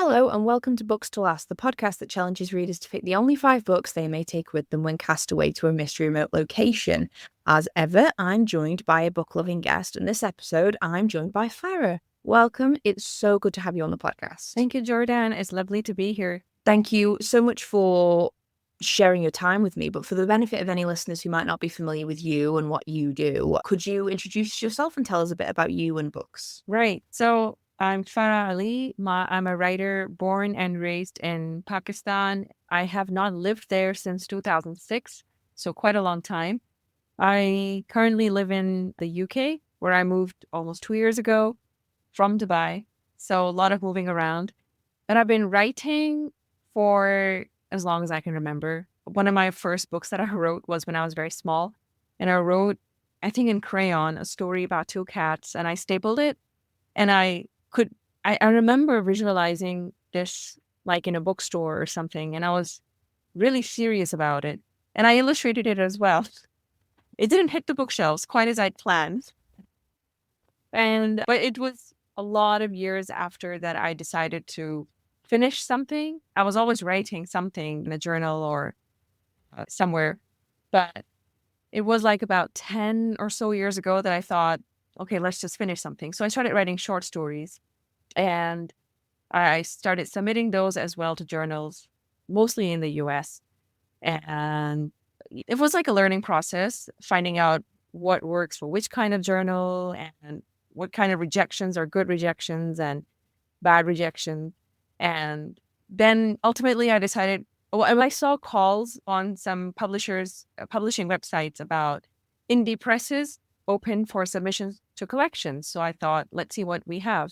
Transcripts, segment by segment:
Hello and welcome to Books to Last, the podcast that challenges readers to pick the only 5 books they may take with them when cast away to a mystery remote location. As ever, I'm joined by a book-loving guest, and this episode, I'm joined by Farah. Welcome. It's so good to have you on the podcast. Thank you, Joudah. It's lovely to be here. Thank you so much for sharing your time with me, but for the benefit of any listeners who might not be familiar with you and what you do, could you introduce yourself and tell us a bit about you and books? Right. So I'm Farah Ali. I'm a writer born and raised in Pakistan. I have not lived there since 2006, so quite a long time. I currently live in the UK, where I moved almost 2 years ago from Dubai. So a lot of moving around. And I've been writing for as long as I can remember. One of my first books that I wrote was when I was very small. And I wrote, I think in crayon, a story about 2 cats, and I stapled it. And I remember visualizing this like in a bookstore or something. And I was really serious about it. And I illustrated it as well. It didn't hit the bookshelves quite as I'd planned. But it was a lot of years after that I decided to finish something. I was always writing something in a journal or somewhere. But it was like about 10 or so years ago that I thought, okay, let's just finish something. So I started writing short stories, and I started submitting those as well to journals, mostly in the US. And it was like a learning process, finding out what works for which kind of journal and what kind of rejections are good rejections and bad rejections. And then ultimately I decided, I saw calls on some publishers, publishing websites about indie presses open for submissions to collections. So I thought, let's see what we have.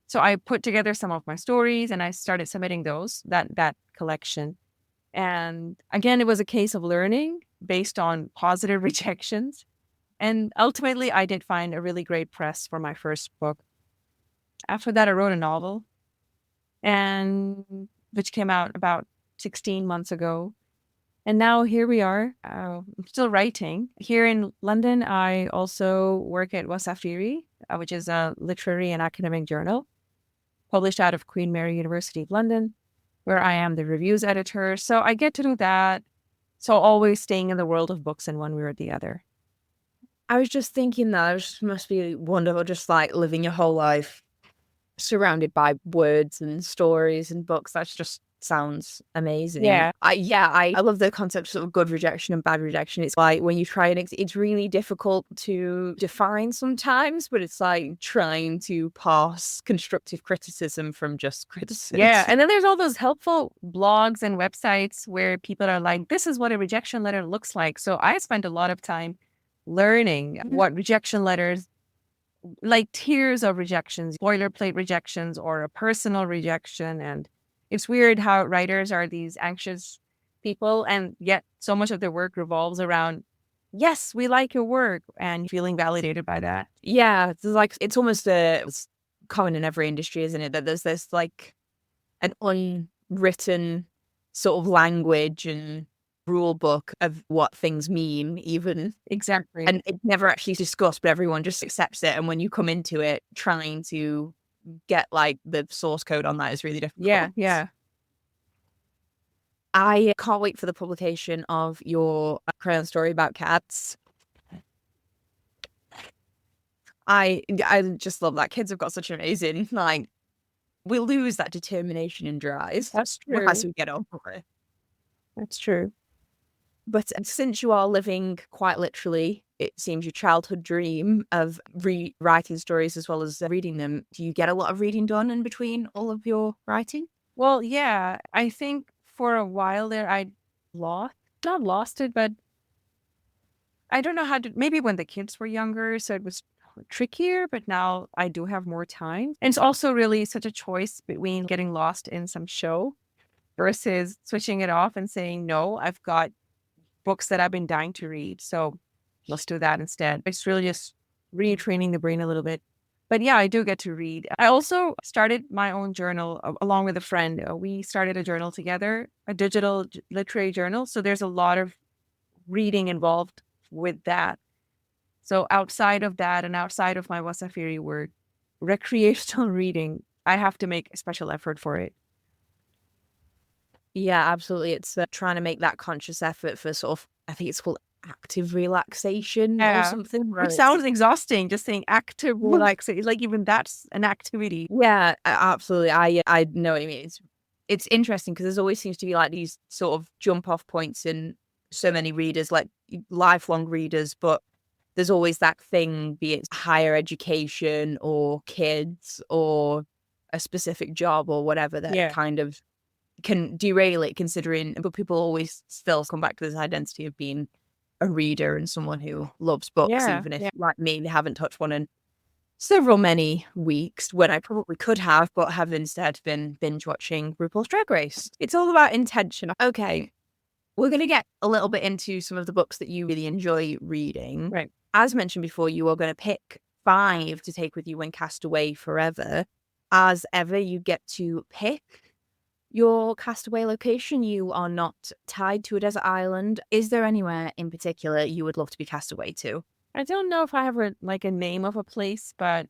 So I put together some of my stories and I started submitting that collection. And again, it was a case of learning based on positive rejections. And ultimately, I did find a really great press for my first book. After that, I wrote a novel, and which came out about 16 months ago. And now here we are. I'm still writing. Here in London, I also work at Wasafiri, which is a literary and academic journal published out of Queen Mary University of London, where I am the reviews editor. So I get to do that. So always staying in the world of books in one way or the other. I was just thinking that it must be wonderful, just like living your whole life surrounded by words and stories and books. That just sounds amazing. Yeah. I love the concept of good rejection and bad rejection. It's like when you try and it's really difficult to define sometimes, but it's like trying to pass constructive criticism from just criticism. Yeah. And then there's all those helpful blogs and websites where people are like, this is what a rejection letter looks like. So I spent a lot of time learning what rejection letters, like tiers of rejections, boilerplate rejections or a personal rejection. And it's weird how writers are these anxious people, and yet so much of their work revolves around, yes, we like your work, and feeling validated by that. Yeah, it's almost it's common in every industry, isn't it? That there's this like an unwritten sort of language and rule book of what things mean, even. Exactly. And it's never actually discussed, but everyone just accepts it. And when you come into it, trying to get like the source code on that is really difficult. Yeah. I can't wait for the publication of your crayon story about cats. I just love that. Kids have got such amazing, like, we lose that determination and drive. That's true. As we get older. That's true. But since you are living quite literally, it seems, your childhood dream of rewriting stories as well as reading them, do you get a lot of reading done in between all of your writing? Well, yeah, I think for a while there, not lost it, but I don't know how to, maybe when the kids were younger, so it was trickier, but now I do have more time. And it's also really such a choice between getting lost in some show versus switching it off and saying, no, I've got books that I've been dying to read. So let's do that instead. It's really just retraining the brain a little bit. But yeah, I do get to read. I also started my own journal along with a friend. We started a journal together, a digital literary journal. So there's a lot of reading involved with that. So outside of that and outside of my Wasafiri work, recreational reading, I have to make a special effort for it. Yeah, absolutely. It's trying to make that conscious effort for sort of, I think it's called active relaxation or Yeah. something. Which sounds exhausting, just saying active relaxation. Like even that's an activity. Yeah, absolutely. I know what you mean. It's interesting because there's always seems to be like these sort of jump off points in so many readers, like lifelong readers, but there's always that thing, be it higher education or kids or a specific job or whatever, that Yeah. kind of can derail it, considering, but people always still come back to this identity of being a reader and someone who loves books, Yeah. even if, Yeah. like me, they haven't touched one in several many weeks, when I probably could have, but have instead been binge watching RuPaul's Drag Race. It's all about intention. Okay, we're going to get a little bit into some of the books that you really enjoy reading. Right. As mentioned before, you are going to pick 5 to take with you when cast away forever. As ever, you get to pick your castaway location. You are not tied to a desert island. Is there anywhere in particular you would love to be cast away to? I don't know if I have a name of a place, but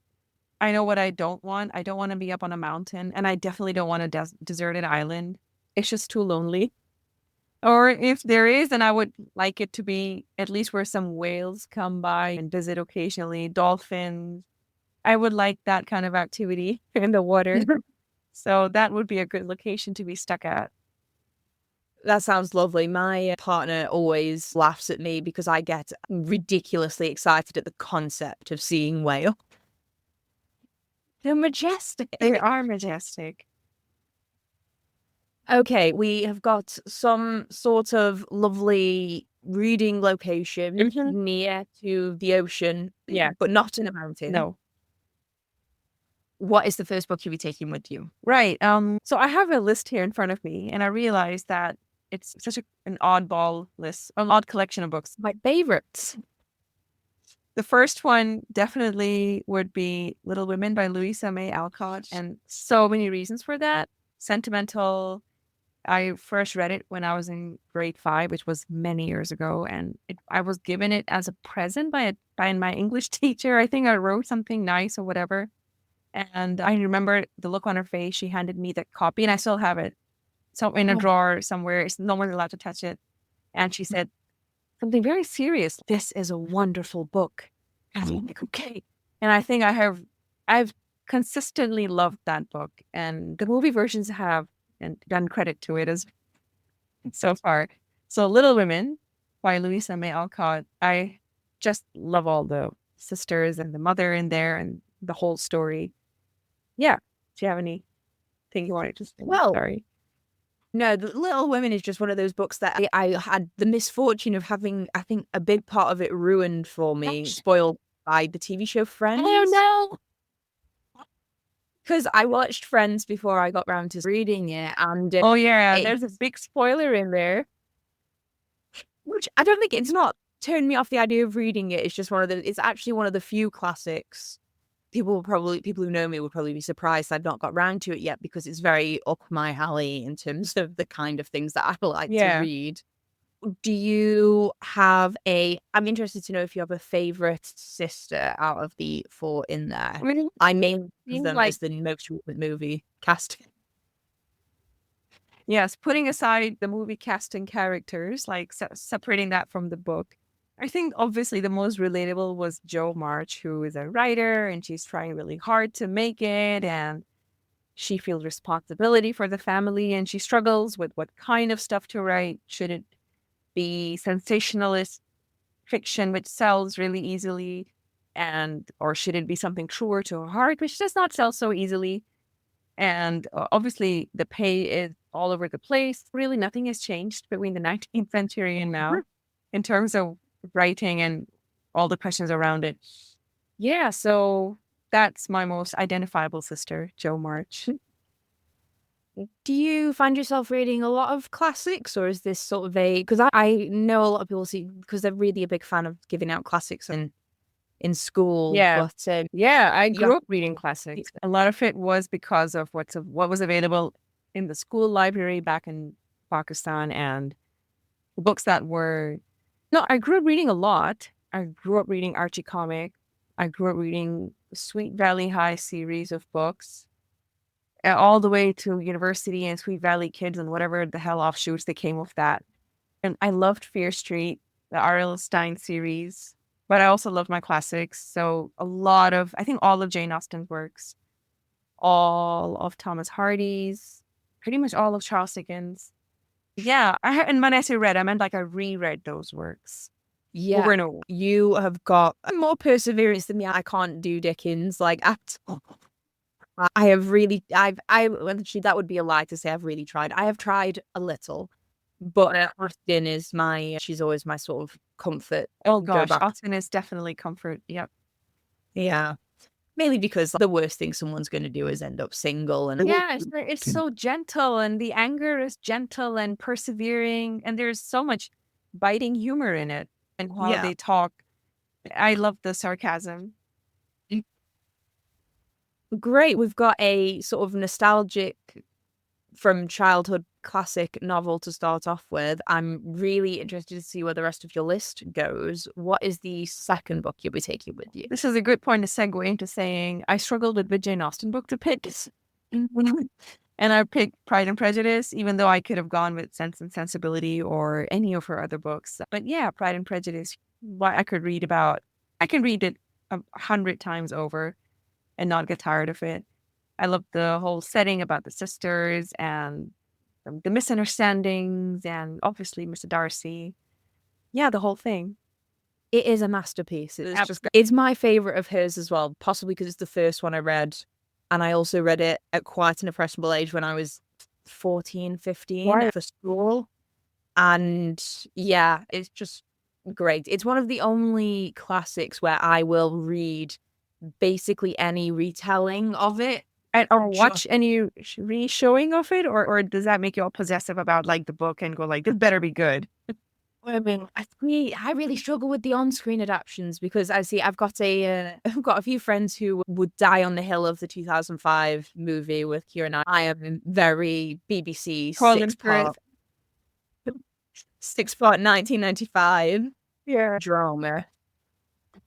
I know what I don't want. I don't want to be up on a mountain, and I definitely don't want a deserted island. It's just too lonely. Or if there is, then I would like it to be at least where some whales come by and visit occasionally, dolphins. I would like that kind of activity in the water. So that would be a good location to be stuck at. That sounds lovely. My partner always laughs at me because I get ridiculously excited at the concept of seeing whale. They're majestic. They are majestic. Okay, we have got some sort of lovely reading location near to the ocean, Yeah. but not in a mountain. No. What is the first book you'll be taking with you? Right. So I have a list here in front of me, and I realized that it's such an oddball list, an odd collection of books. My favorites. The first one definitely would be Little Women by Louisa May Alcott, and so many reasons for that. Sentimental. I first read it when I was in grade 5, which was many years ago, and I was given it as a present by my English teacher. I think I wrote something nice or whatever, and I remember the look on her face. She handed me the copy, and I still have it. So in a drawer somewhere, no one's allowed to touch it. And she said something very serious. This is a wonderful book. And I'm like, okay. And I think I've consistently loved that book. And the movie versions have and done credit to it as so far. So Little Women by Louisa May Alcott. I just love all the sisters and the mother in there and the whole story. Yeah. Do you have anything you wanted to say? Well, sorry. No, The Little Women is just one of those books that I had the misfortune of having, I think, a big part of it ruined for me, spoiled by the TV show Friends. Oh, no. Because I watched Friends before I got round to reading it, and oh yeah, there's a big spoiler in there. Which I don't think, it's not turned me off the idea of reading it. It's just it's actually one of the few classics. People who know me will probably be surprised I've not got round to it yet, because it's very up my alley in terms of the kind of things that I like to read. Do you have I'm interested to know if you have a favorite sister out of the 4 in there. I named them as the most recent movie casting. Yes, putting aside the movie casting characters, like separating that from the book, I think obviously the most relatable was Jo March, who is a writer and she's trying really hard to make it, and she feels responsibility for the family, and she struggles with what kind of stuff to write. Should it be sensationalist fiction, which sells really easily, or should it be something truer to her heart, which does not sell so easily? And obviously the pay is all over the place. Really nothing has changed between the 19th century and now in terms of writing and all the questions around it. Yeah, so that's my most identifiable sister, Jo March. Do you find yourself reading a lot of classics, or is this sort of because I know a lot of people because they're really a big fan of giving out classics in school. Yeah. But yeah, I grew up reading classics. A lot of it was because of what was available in the school library back in Pakistan, and books that were I grew up reading a lot. I grew up reading Archie comic. I grew up reading Sweet Valley High series of books. all the way to University and Sweet Valley Kids and whatever the hell offshoots that came with that. And I loved Fear Street, the R.L. Stein series, but I also loved my classics. So a lot of, I think all of Jane Austen's works, all of Thomas Hardy's, pretty much all of Charles Dickens. Yeah, and when I say read, I meant like I reread those works over Yeah, and over. you have got more perseverance than me. I can't do Dickens like at all. I have really, well, actually, that would be a lie to say I've really tried. I have tried a little, but Austen is she's always my sort of comfort. Oh Go gosh, back. Austen is definitely comfort. Yep. Yeah. Mainly because the worst thing someone's going to do is end up single. And Yeah, it's so gentle, and the anger is gentle and persevering, and there's so much biting humor in it and how yeah, they talk. I love the sarcasm. great. We've got a sort of nostalgic from childhood classic novel to start off with. I'm really interested to see where the rest of your list goes. What is the second book you'll be taking with you? This is a good point to segue into saying I struggled with the Jane Austen book to pick. And I picked Pride and Prejudice, even though I could have gone with Sense and Sensibility or any of her other books. But yeah, Pride and Prejudice, what I could read about, I can read it 100 times over and not get tired of it. I love the whole setting about the sisters and the misunderstandings and obviously Mr. Darcy. Yeah, the whole thing. It is a masterpiece. It's my favorite of hers as well, possibly because it's the first one I read. And I also read it at quite an impressionable age when I was 14, 15 Right. for school. And yeah, it's just great. It's one of the only classics where I will read basically any retelling of it. Or watch any re-showing of it, or does that make you all possessive about like the book and go like, this better be good? I mean, I really struggle with the on-screen adaptations because I've got I've got a few friends who would die on the hill of the 2005 movie with Keira Knightley. I am very BBC six-part 1995 drama,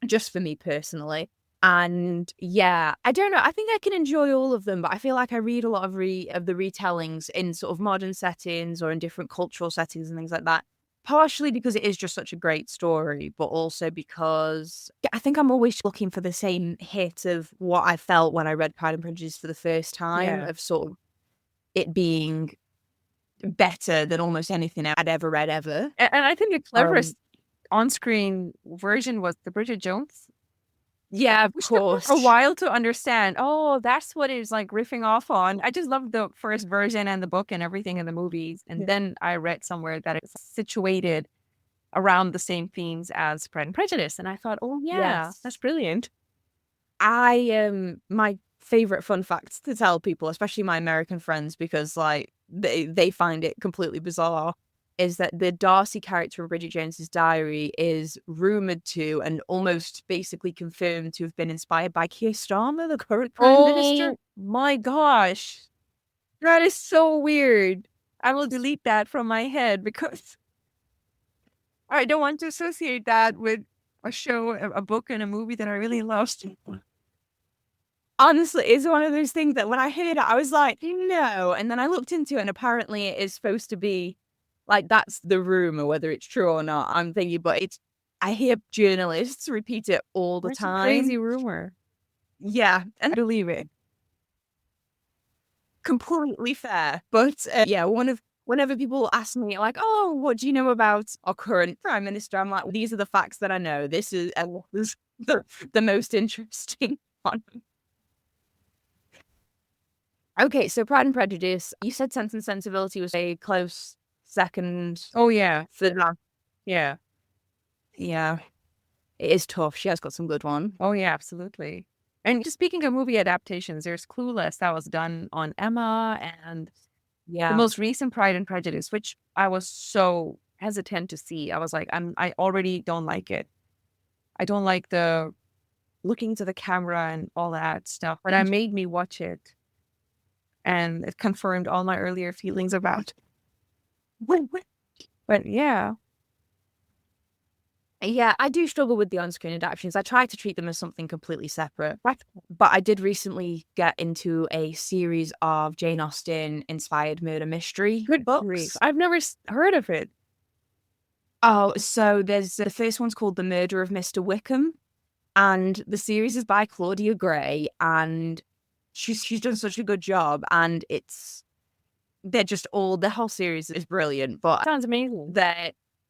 just for me personally. And yeah, I don't know. I think I can enjoy all of them, but I feel like I read a lot of the retellings in sort of modern settings or in different cultural settings and things like that. Partially because it is just such a great story, but also because I think I'm always looking for the same hit of what I felt when I read Pride and Prejudice for the first time, Yeah. of sort of it being better than almost anything I'd ever read ever. And I think the cleverest on-screen version was the Bridget Jones. Yeah, of Which took course. a while to understand. Oh, that's what it's like riffing off on. I just love the first version and the book and everything in the movies. And then I read somewhere that it's situated around the same themes as Pride and Prejudice. And I thought, oh yeah, Yes. that's brilliant. My favorite fun facts to tell people, especially my American friends, because like they find it completely bizarre, is that the Darcy character of Bridget Jones's Diary is rumored to and almost basically confirmed to have been inspired by Keir Starmer, the current Prime Minister. My gosh. That is so weird. I will delete that from my head because I don't want to associate that with a show, a book, and a movie that I really love. Honestly, it's one of those things that when I heard it, I was like, no. And then I looked into it, and apparently it is supposed to be like that's the rumor, whether it's true or not. I'm thinking, but I hear journalists repeat it all the That's a time. crazy rumor. Yeah, and I believe it. completely fair. But yeah, whenever people ask me like, "Oh, what do you know about our current prime minister?" I'm like, "These are the facts that I know. This is the most interesting one." Okay, so Pride and Prejudice. You said Sense and Sensibility was a close second. Oh yeah, For that. yeah. Yeah, it is tough. She has got some good one. Oh yeah, absolutely. And just speaking of movie adaptations, there's Clueless that was done on Emma, and the Yeah, most recent Pride and Prejudice, which I was so hesitant to see. I was like, I already don't like it. I don't like the looking to the camera and all that stuff. But I made me watch it, and it confirmed all my earlier feelings about. But yeah, Yeah, I do struggle with the on-screen adaptations. I try to treat them as something completely separate. But I did recently get into a series of Jane Austen inspired murder mystery Good grief. books. I've never heard of it. Oh, so there's the first one's called The Murder of Mr. Wickham, and the series is by Claudia Gray, and she's done such a good job, and the whole series is brilliant, but Sounds amazing.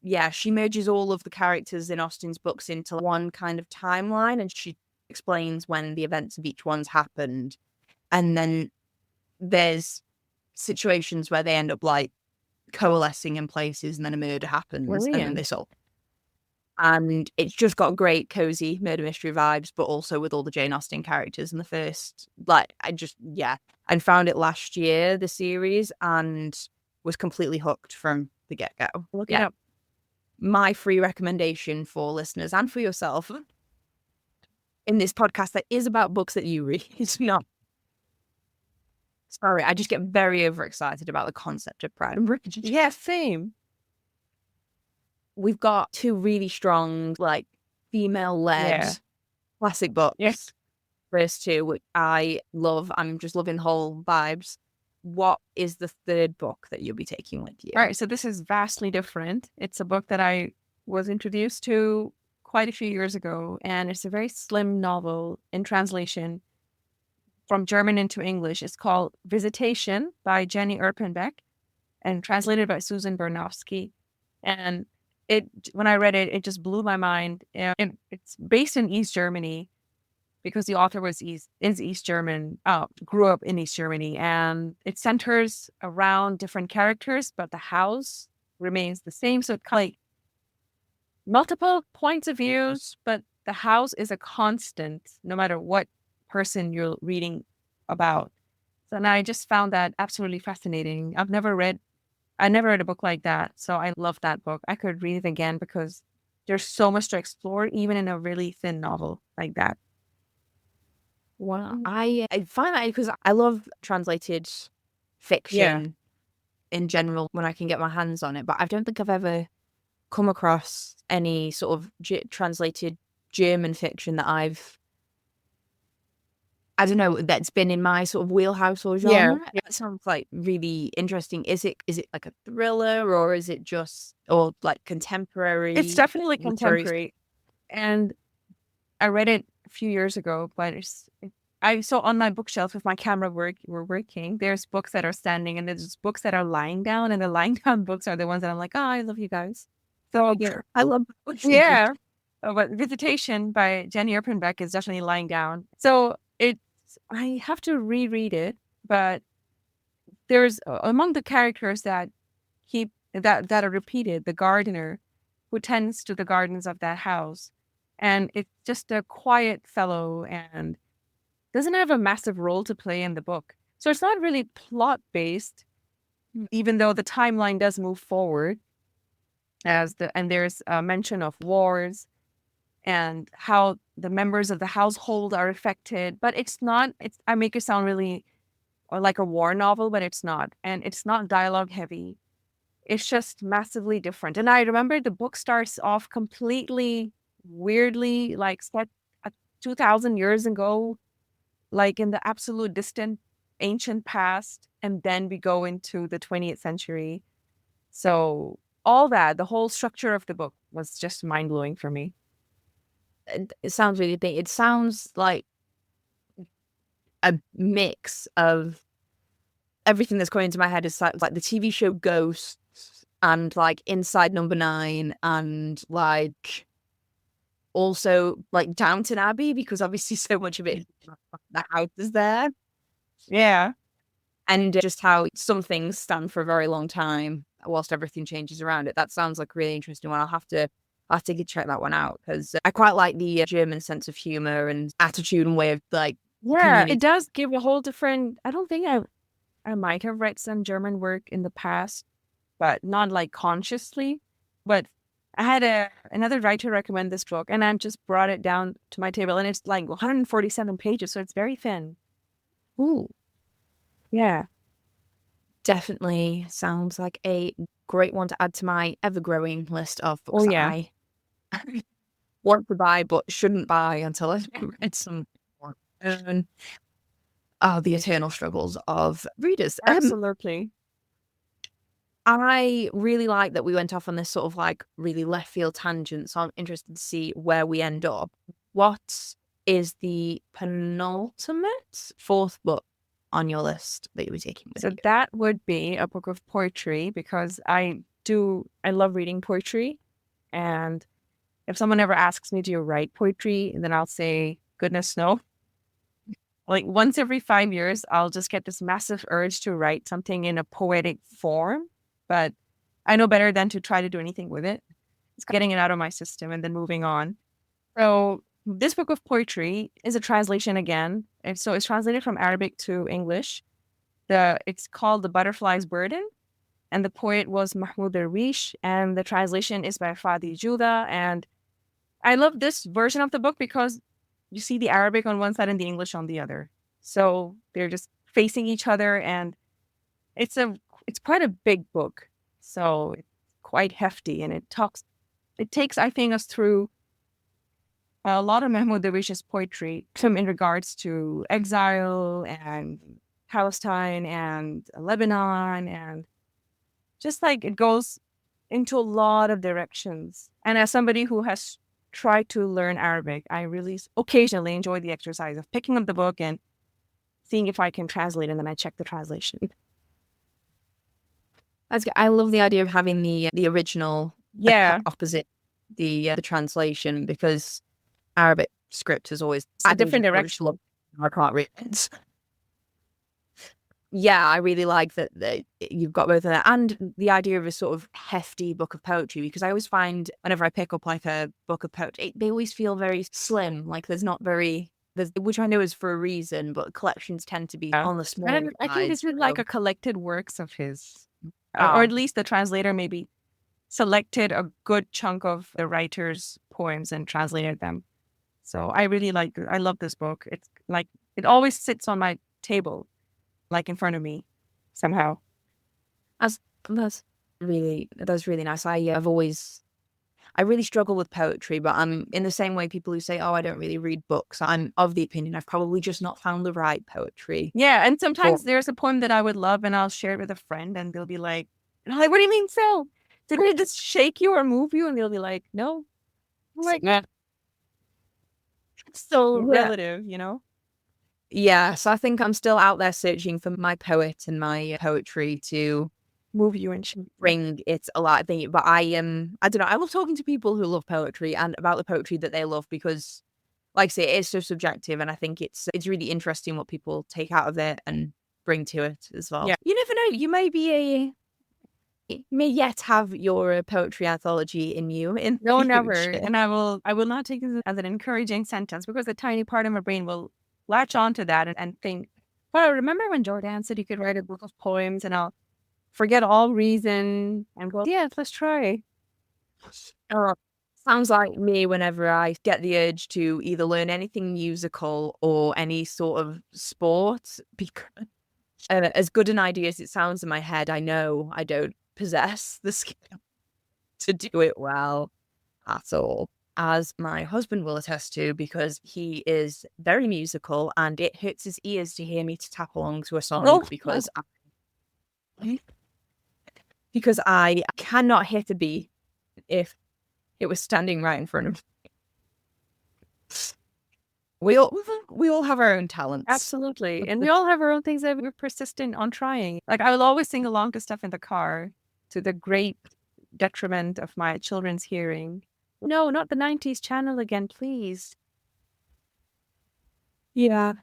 yeah, she merges all of the characters in Austen's books into one kind of timeline, and she explains when the events of each one's happened. And then there's situations where they end up like coalescing in places, and then a murder happens, and then Brilliant. this all. And it's just got great cozy murder mystery vibes, but also with all the Jane Austen characters in the first. Like, I found it last year, the series, and was completely hooked from the get go. Look it up. My free recommendation for listeners and for yourself in this podcast that is about books that you read. It's not. Sorry, I just get very overexcited about the concept of Pride and Prejudice. Yeah, same. We've got two really strong, like, female-led classic books. Yes. First two, which I love. I'm just loving the whole vibes. What is the third book that you'll be taking with you? All right, so this is vastly different. It's a book that I was introduced to quite a few years ago, and it's a very slim novel in translation from German into English. It's called Visitation by Jenny Erpenbeck and translated by Susan Bernofsky. And when I read it, it just blew my mind. And it's based in East Germany because the author is East German, grew up in East Germany, and it centers around different characters, but the house remains the same. So it's kind of like multiple points of views, but the house is a constant no matter what person you're reading about. So, and I just found that absolutely fascinating. I never read a book like that. So I love that book. I could read it again because there's so much to explore, even in a really thin novel like that. Wow. I find that because I love translated fiction in general when I can get my hands on it, but I don't think I've ever come across any sort of translated German fiction that I don't know, that's been in my sort of wheelhouse or genre. Yeah. That sounds like really interesting. Is it like a thriller, or is it just, or like contemporary? It's definitely contemporary. And I read it a few years ago, but I saw on my bookshelf if my camera were working, there's books that are standing and there's books that are lying down, and the lying down books are the ones that I'm like, oh, I love you guys. So I love yeah. But Visitation by Jenny Erpenbeck is definitely lying down. So I have to reread it, but there's among the characters that are repeated, the gardener who tends to the gardens of that house. And it's just a quiet fellow and doesn't have a massive role to play in the book. So it's not really plot based, even though the timeline does move forward and there's a mention of wars and how the members of the household are affected. But I make it sound really or like a war novel, but it's not. And it's not dialogue heavy. It's just massively different. And I remember the book starts off completely weirdly, like set 2,000 years ago, like in the absolute distant ancient past. And then we go into the 20th century. So all that, the whole structure of the book was just mind blowing for me. It sounds really big. It sounds like a mix of everything that's going into my head is like the TV show Ghosts and like Inside Number 9 and like also like Downton Abbey, because obviously so much of it, the house is there. Yeah. And just how some things stand for a very long time whilst everything changes around it. That sounds like a really interesting one. I'll have to check that one out because I quite like the German sense of humor and attitude and way of like. Yeah, it does give a whole different. I don't think I might have read some German work in the past, but not like consciously. But I had another writer recommend this book, and I just brought it down to my table, and it's like 147 pages, so it's very thin. Ooh. Yeah. Definitely sounds like a great one to add to my ever-growing list of books Oh, yeah. that want to buy but shouldn't buy until I've read some more. The eternal struggles of readers. Absolutely. I really like that we went off on this sort of like really left field tangent, so I'm interested to see where we end up. What is the penultimate fourth book on your list that you were taking with So you? that would be a book of poetry, because I love reading poetry. And if someone ever asks me, do you write poetry? Then I'll say, goodness, no. Like once every 5 years, I'll just get this massive urge to write something in a poetic form. But I know better than to try to do anything with it. It's getting it out of my system and then moving on. So this book of poetry is a translation again. And so it's translated from Arabic to English. It's called The Butterfly's Burden. And the poet was Mahmoud Darwish. And the translation is by Fady, Joudah. And I love this version of the book because you see the Arabic on one side and the English on the other. So they're just facing each other, and it's quite a big book. So it's quite hefty, and it takes, I think, us through a lot of Mahmoud Darwish's poetry in regards to exile and Palestine and Lebanon, and just like it goes into a lot of directions. And as somebody who has tried to learn Arabic, I really occasionally enjoy the exercise of picking up the book and seeing if I can translate, and then I check the translation. That's good. I love the idea of having the original opposite the translation, because Arabic script is always a different direction. I can't read it. Yeah, I really like that you've got both of that, and the idea of a sort of hefty book of poetry, because I always find whenever I pick up like a book of poetry, they always feel very slim. Like which I know is for a reason, but collections tend to be on the small side. I think this is like a collected works of his, or at least the translator maybe selected a good chunk of the writer's poems and translated them. So I love this book. It's like, it always sits on my table, like in front of me somehow. That's really nice. I really struggle with poetry, but I'm in the same way people who say, oh, I don't really read books. I'm of the opinion I've probably just not found the right poetry. Yeah, and sometimes there's a poem that I would love and I'll share it with a friend and they'll be like, what do you mean so? Did it just shake you or move you? And they'll be like, no. I'm like, nah. It's so relative, you know? Yeah, so I think I'm still out there searching for my poet and my poetry to move you and bring it alive. But I don't know. I love talking to people who love poetry and about the poetry that they love, because, like I say, it is so subjective, and I think it's really interesting what people take out of it and bring to it as well. Yeah. You never know. You may yet have your poetry anthology in you. No, never. And I will not take this as an encouraging sentence, because a tiny part of my brain will latch onto that and think, well, remember when Joudah said you could write a book of poems, and I'll forget all reason and go, yeah, let's try. Sounds like me whenever I get the urge to either learn anything musical or any sort of sport, because as good an idea as it sounds in my head, I know I don't possess the skill to do it well at all, as my husband will attest to, because he is very musical and it hurts his ears to hear me to tap along to a song because I cannot hit a beat if it was standing right in front of me. We all have our own talents. Absolutely. And we all have our own things that we're persistent on trying. Like, I will always sing along to stuff in the car, to the great detriment of my children's hearing. No, not the 90s channel again, please. Yeah.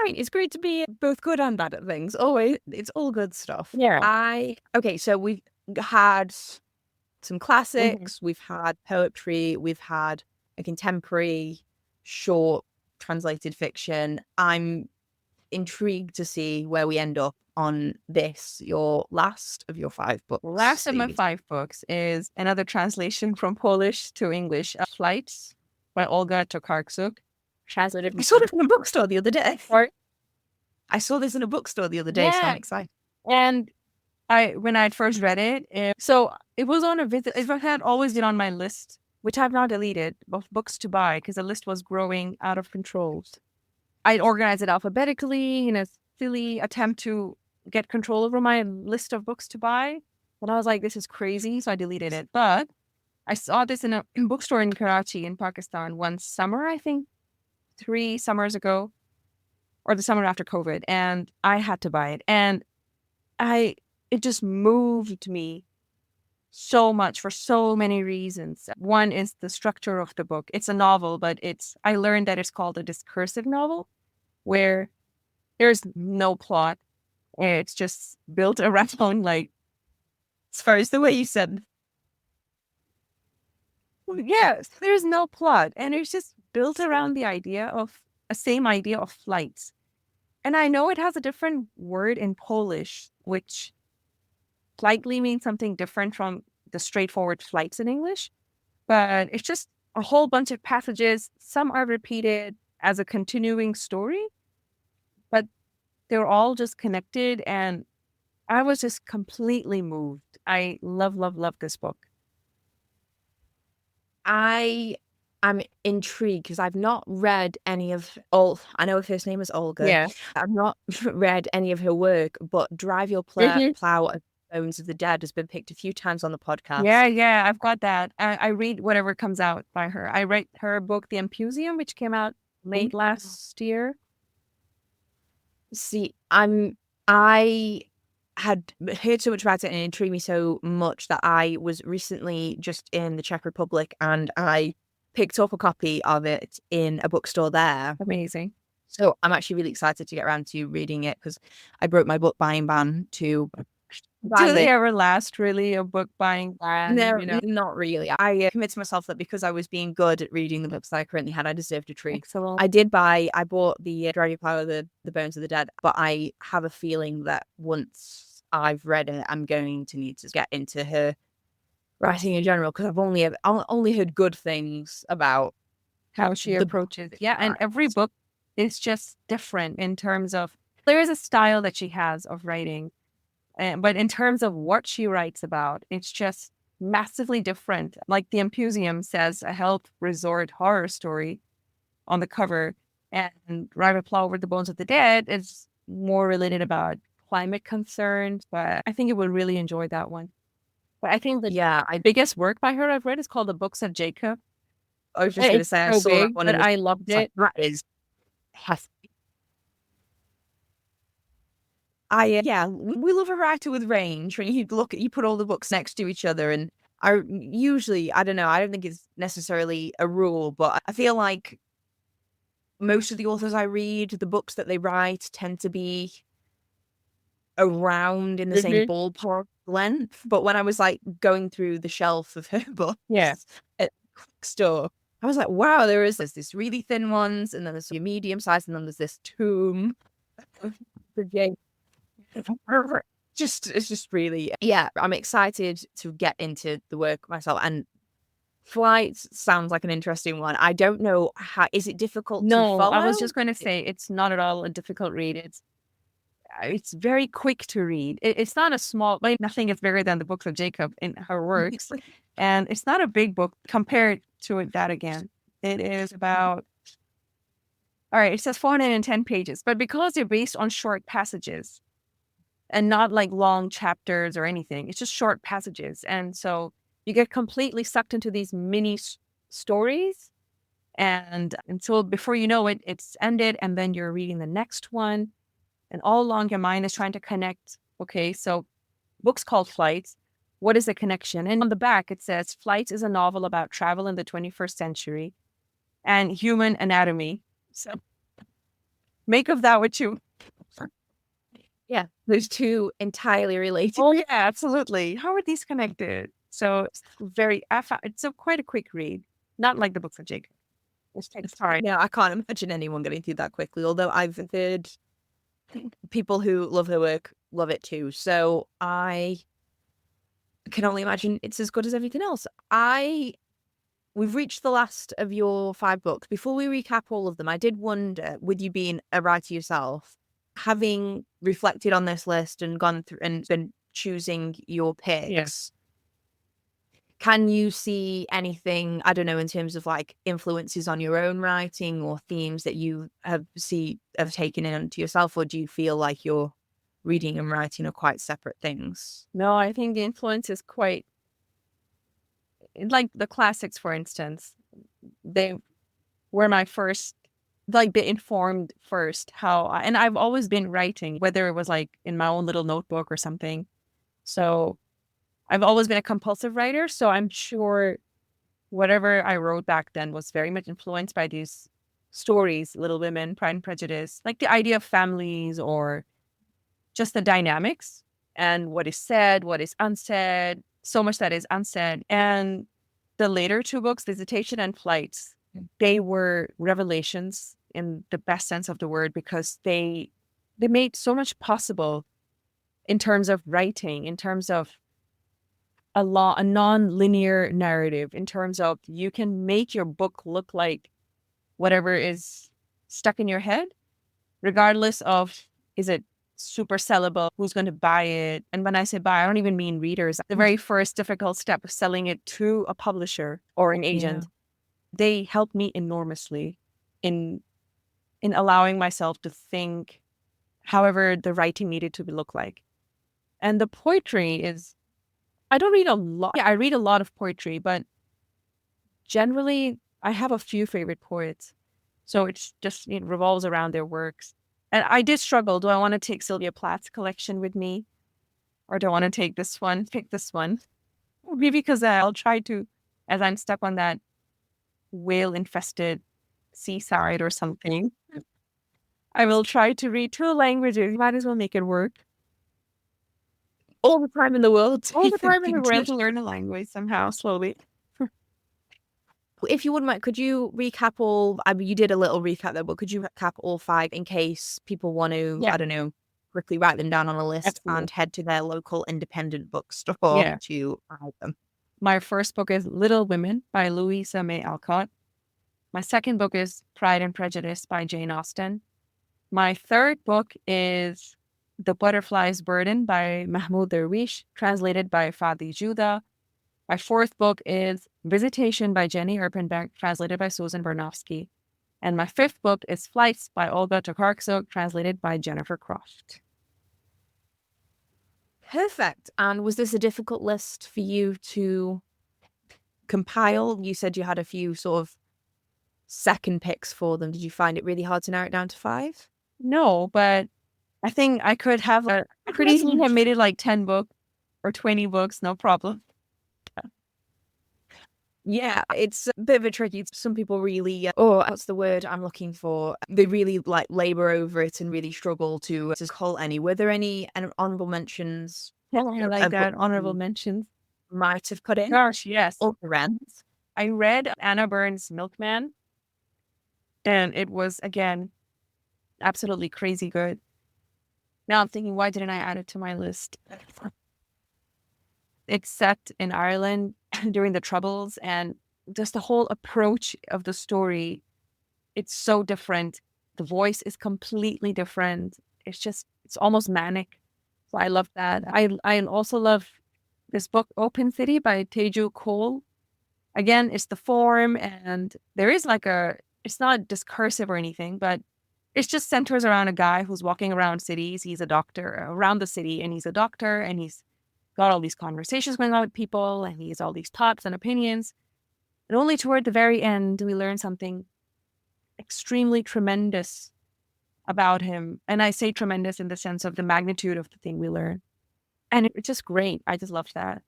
It's great to be both good and bad at things. Always. It's all good stuff. Yeah. Okay, so we've had some classics, we've had poetry, we've had a contemporary short translated fiction. I'm intrigued to see where we end up on this, your last of your 5 books. Last of my 5 books is another translation from Polish to English, Flights by Olga Tokarczuk. Translated. I saw this in a bookstore the other day. Sorry? I saw this in a bookstore the other day, so I'm excited. And when I first read it, so it was on a visit. It had always been on my list which I've now deleted, of books to buy because the list was growing out of control. I'd organize it alphabetically in a silly attempt to get control over my list of books to buy. But I was like, this is crazy. So I deleted it. But I saw this in a bookstore in Karachi in Pakistan one summer, I think 3 summers ago, or the summer after COVID. And I had to buy it. And it just moved me so much for so many reasons. One is the structure of the book. It's a novel, but I learned that it's called a discursive novel, where there's no plot. It's just built around, like, as far as the way you said, yes, there's no plot. And it's just built around a same idea of flights. And I know it has a different word in Polish, which slightly means something different from the straightforward flights in English. But it's just a whole bunch of passages. Some are repeated as a continuing story, but they're all just connected. And I was just completely moved. I love, love, love this book. I am intrigued because I've not read any of I know her first name is Olga. Yeah. I've not read any of her work, but Drive Your Plow and Bones of the Dead has been picked a few times on the podcast. Yeah, I've got that. I read whatever comes out by her. I read her book, The Impusium, which came out late last year. See, I had heard so much about it and it intrigued me so much that I was recently just in the Czech Republic and I picked up a copy of it in a bookstore there. Amazing. So I'm actually really excited to get around to reading it because I broke my book buying ban to Do they ever last, really, a book buying ban? No, not really. I committed to myself that because I was being good at reading the books that I currently had, I deserved a treat. Excellent. I bought the Drive Your Plow, the Bones of the Dead, but I have a feeling that once I've read it, I'm going to need to get into her writing in general because I've only heard good things about how she approaches it. Yeah, and every book is just different in terms of, there is a style that she has of writing. But in terms of what she writes about, it's just massively different. Like The Impusium says, a health resort horror story on the cover, and Drive Your Plow Over the Bones of the Dead is more related about climate concerns. But I think you would really enjoy that one. But I think the biggest work by her I've read is called The Books of Jacob. I was just going to say, I saw that one, but I loved it. That is hefty. We love a writer with range. When you put all the books next to each other, and I don't know, I don't think it's necessarily a rule, but I feel like most of the authors I read, the books that they write tend to be around in the same ballpark length. But when I was like going through the shelf of her books at the store, I was like, wow, there's this really thin ones, and then there's your medium size, and then there's this tome. It's just really, I'm excited to get into the work myself. And Flights sounds like an interesting one. I don't know is it difficult to follow? I was just going to say it's not at all a difficult read. It's very quick to read. It's not a small, like, nothing is bigger than the Books of Jacob in her works. And it's not a big book compared to that again. It is about, all right, it says 410 pages, but because they're based on short passages and not like long chapters or anything, it's just short passages. And so you get completely sucked into these mini stories. And until before you know it, it's ended. And then you're reading the next one. And all along your mind is trying to connect. Okay, so book's called Flights. What is the connection? And on the back, it says Flights is a novel about travel in the 21st century and human anatomy. So make of that what you... Yeah, those two entirely related. Oh, yeah, absolutely. How are these connected? So it's quite a quick read. Not like the Books of Jacob. It's hard. Yeah, I can't imagine anyone getting through that quickly, although I've heard people who love her work love it too. So I can only imagine it's as good as everything else. We've reached the last of your 5 books. Before we recap all of them, I did wonder, with you being a writer yourself, having reflected on this list and gone through and been choosing your picks, Can you see anything, I don't know, in terms of like influences on your own writing or themes that you have taken into yourself, or do you feel like your reading and writing are quite separate things? No, I think the influence is quite like the classics, for instance. They were my first, like they informed first and I've always been writing, whether it was like in my own little notebook or something. So I've always been a compulsive writer. So I'm sure whatever I wrote back then was very much influenced by these stories, Little Women, Pride and Prejudice, like the idea of families or just the dynamics and what is said, what is unsaid, so much that is unsaid. And the later two books, Visitation and Flights, they were revelations in the best sense of the word, because they made so much possible in terms of writing, in terms of a non-linear narrative, in terms of you can make your book look like whatever is stuck in your head, regardless of is it super sellable, who's going to buy it. And when I say buy, I don't even mean readers. The very first difficult step of selling it to a publisher or an agent, they helped me enormously in allowing myself to think however the writing needed to look like. And the poetry is, I don't read a lot. Yeah, I read a lot of poetry, but generally I have a few favorite poets. So it's just, it revolves around their works. And I did struggle. Do I want to take Sylvia Plath's collection with me? Or do I want to take this one, pick this one? Maybe because I'll try to, as I'm stuck on that whale-infested seaside or something, I will try to read two languages. Might as well make it work. All the time in the world. All the time in the world to learn a language somehow, slowly. If you wouldn't mind, could you recap all, I mean, you did a little recap there, but could you recap all 5 in case people want to, I don't know, quickly write them down on a list and head to their local independent bookstore to buy them? My first book is Little Women by Louisa May Alcott. My second book is Pride and Prejudice by Jane Austen. My third book is The Butterfly's Burden by Mahmoud Darwish, translated by Fady Joudah. My fourth book is Visitation by Jenny Erpenbeck, translated by Susan Bernofsky. And my fifth book is Flights by Olga Tokarczuk, translated by Jennifer Croft. Perfect. And was this a difficult list for you to compile? You said you had a few sort of second picks for them. Did you find it really hard to narrow it down to 5? No, but I think I could easily have made it like 10 books or 20 books, no problem. Yeah, it's a bit of a tricky. Some people really, what's the word I'm looking for? They really like labor over it and really struggle to call any. Were there any honorable mentions? Yeah, I like that. Honorable mentions. Might have put in? Gosh, yes. Or friends. I read Anna Burns' Milkman, and it was, again, absolutely crazy good. Now I'm thinking, why didn't I add it to my list? It's set in Ireland during the Troubles, and just the whole approach of the story, it's so different. The voice is completely different. It's almost manic. So I love that. I also love this book, Open City by Teju Cole. Again, it's the form, and there is it's not discursive or anything, but it just centers around a guy who's walking around cities. He's a doctor around the city, and he's a doctor, and he's got all these conversations going on with people, and he has all these thoughts and opinions. And only toward the very end, we learn something extremely tremendous about him. And I say tremendous in the sense of the magnitude of the thing we learn. And it's just great. I just loved that.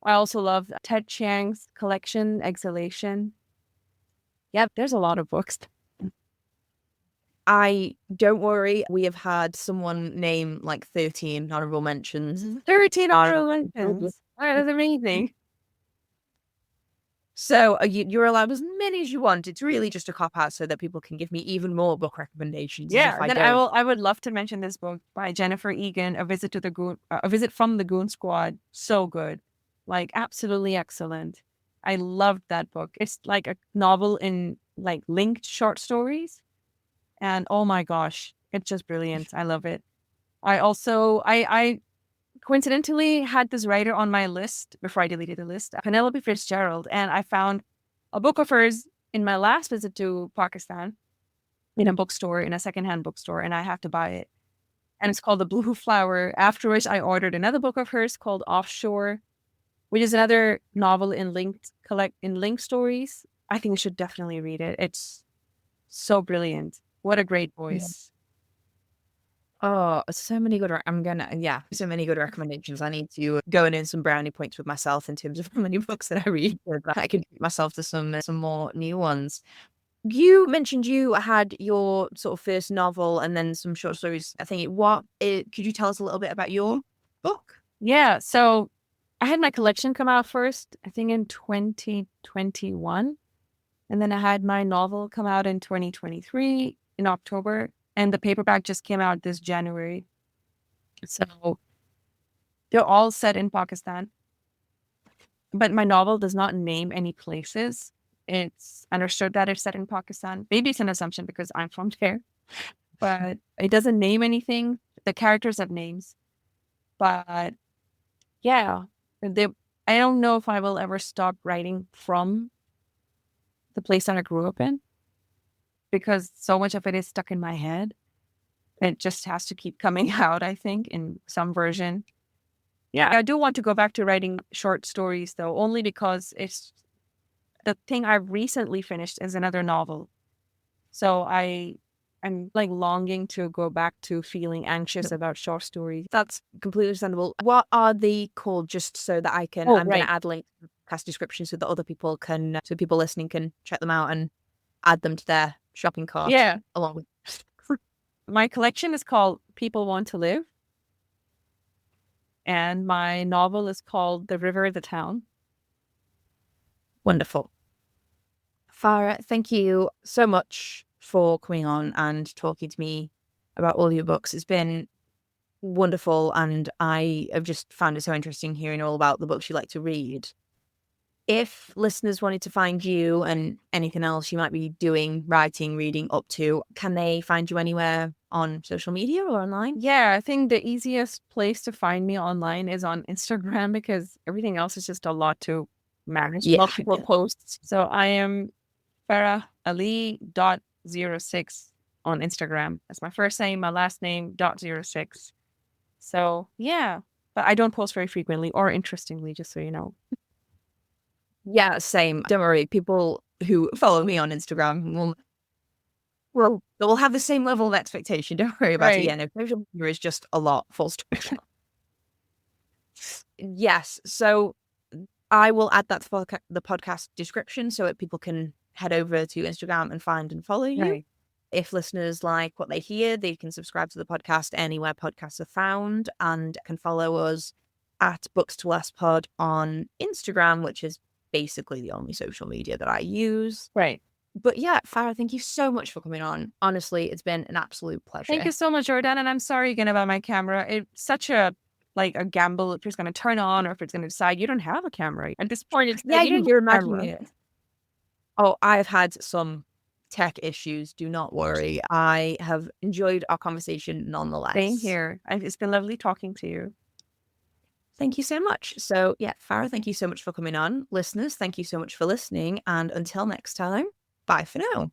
I also love Ted Chiang's collection, Exhalation. Yeah, there's a lot of books. Don't worry, we have had someone name like 13 honorable mentions. 13 honorable mentions. That's amazing. So you're allowed as many as you want. It's really just a cop-out so that people can give me even more book recommendations. Yeah, then I would love to mention this book by Jennifer Egan, A Visit from the Goon Squad. So good. Like, absolutely excellent. I loved that book. It's like a novel in like linked short stories. And oh my gosh, it's just brilliant. I love it. I also, I coincidentally had this writer on my list before I deleted the list, Penelope Fitzgerald, and I found a book of hers in my last visit to Pakistan in a bookstore, in a secondhand bookstore, and I have to buy it. And it's called The Blue Flower. After which I ordered another book of hers called Offshore, which is another novel in linked stories. I think you should definitely read it. It's so brilliant. What a great voice. Oh, so many good. So many good recommendations. I need to go and earn some brownie points with myself in terms of how many books that I read. So that I can treat myself to some more new ones. You mentioned you had your sort of first novel and then some short stories. I think could you tell us a little bit about your book? Yeah. So I had my collection come out first, I think in 2021. And then I had my novel come out in 2023 in October. And the paperback just came out this January. So they're all set in Pakistan. But my novel does not name any places. It's understood that it's set in Pakistan. Maybe it's an assumption because I'm from there. But it doesn't name anything. The characters have names. But yeah, I don't know if I will ever stop writing from the place that I grew up in, because so much of it is stuck in my head. It just has to keep coming out, I think, in some version. Yeah, I do want to go back to writing short stories, though, only because it's the thing I've recently finished is another novel. So I'm like longing to go back to feeling anxious about short stories. That's completely understandable. What are they called? Just so that I can, I'm going to add links to the podcast description so that other people can, so people listening can check them out and add them to their shopping cart. Yeah. Along with my collection is called People Want to Live. And my novel is called The River, the Town. Wonderful. Farah, thank you so much for coming on and talking to me about all your books. It's been wonderful, and I have just found it so interesting hearing all about the books you like to read. If listeners wanted to find you and anything else you might be doing, writing, reading, up to, can they find you anywhere on social media or online? Yeah, I think the easiest place to find me online is on Instagram, because everything else is just a lot to manage. Multiple posts. So I am Farah Ali .06 on Instagram. That's my first name, my last name .06. So yeah, but I don't post very frequently or interestingly, just so you know. Yeah, same. Don't worry. People who follow me on Instagram will have the same level of expectation. Don't worry about it. Yeah, no, social media is just a lot. Full stop. Yes. So I will add that to the podcast description so that people can head over to Instagram and find and follow you. Right. If listeners like what they hear, they can subscribe to the podcast anywhere podcasts are found, and can follow us at Books to Last Pod on Instagram, which is basically the only social media that I use. Right. But yeah, Farah, thank you so much for coming on. Honestly, it's been an absolute pleasure. Thank you so much, Joudah. And I'm sorry again about my camera. It's such a gamble if it's going to turn on or if it's going to decide you don't have a camera. At this point, it's you're imagining it. Oh, I've had some tech issues. Do not worry. I have enjoyed our conversation nonetheless. Same here. It's been lovely talking to you. Thank you so much. So yeah, Farah, thank you so much for coming on. Listeners, thank you so much for listening. And until next time, bye for now.